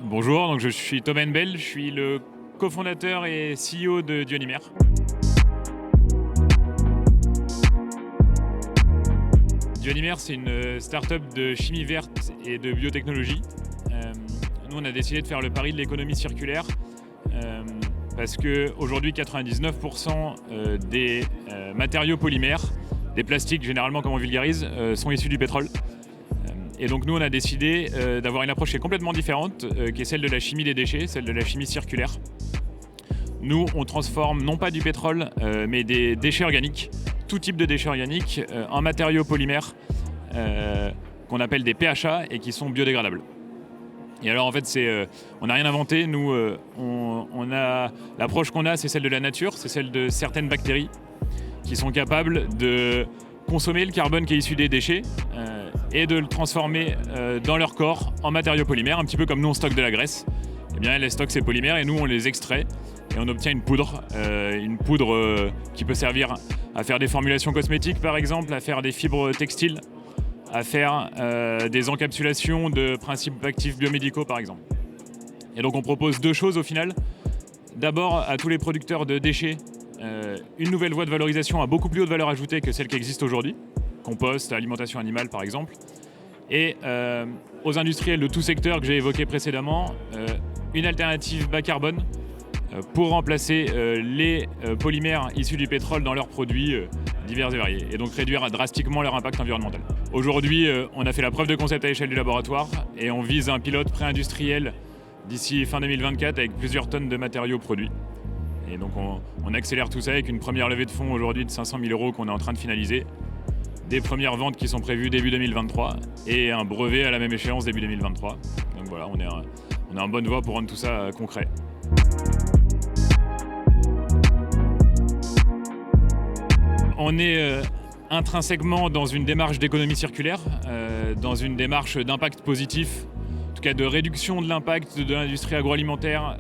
Bonjour, donc je suis Thomas Henbel, je suis le cofondateur et CEO de Dionymère. Dionymère, c'est une start-up de chimie verte et de biotechnologie. Nous, on a décidé de faire le pari de l'économie circulaire parce qu'aujourd'hui, 99% des matériaux polymères, des plastiques généralement comme on vulgarise, sont issus du pétrole. Et donc nous, on a décidé d'avoir une approche qui est complètement différente, qui est celle de la chimie des déchets, celle de la chimie circulaire. Nous, on transforme non pas du pétrole, mais des déchets organiques, tout type de déchets organiques, en matériaux polymères qu'on appelle des PHA et qui sont biodégradables. Et alors en fait, on n'a rien inventé. Nous, l'approche qu'on a, c'est celle de la nature, c'est celle de certaines bactéries qui sont capables de consommer le carbone qui est issu des déchets et de le transformer dans leur corps en matériaux polymères, un petit peu comme nous on stocke de la graisse. Eh bien, elles stockent ces polymères et nous on les extrait et on obtient une poudre qui peut servir à faire des formulations cosmétiques par exemple, à faire des fibres textiles, à faire des encapsulations de principes actifs biomédicaux par exemple. Et donc on propose deux choses au final. D'abord à tous les producteurs de déchets, une nouvelle voie de valorisation à beaucoup plus haute valeur ajoutée que celle qui existe aujourd'hui, compost, alimentation animale par exemple, et aux industriels de tout secteur que j'ai évoqué précédemment, une alternative bas carbone pour remplacer les polymères issus du pétrole dans leurs produits divers et variés, et donc réduire drastiquement leur impact environnemental. Aujourd'hui, on a fait la preuve de concept à l'échelle du laboratoire et on vise un pilote pré-industriel d'ici fin 2024 avec plusieurs tonnes de matériaux produits. Et donc on accélère tout ça avec une première levée de fonds aujourd'hui de 500 000 € qu'on est en train de finaliser, des premières ventes qui sont prévues début 2023 et un brevet à la même échéance début 2023. Donc voilà, on est en bonne voie pour rendre tout ça concret. On est intrinsèquement dans une démarche d'économie circulaire, dans une démarche d'impact positif, en tout cas de réduction de l'impact de l'industrie agroalimentaire,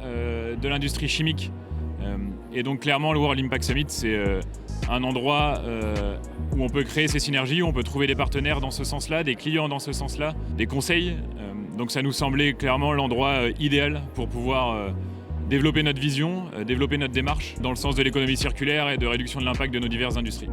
de l'industrie chimique. Et donc clairement le World Impact Summit, c'est un endroit où on peut créer ces synergies, où on peut trouver des partenaires dans ce sens-là, des clients dans ce sens-là, des conseils. Donc ça nous semblait clairement l'endroit idéal pour pouvoir développer notre vision, développer notre démarche dans le sens de l'économie circulaire et de réduction de l'impact de nos diverses industries.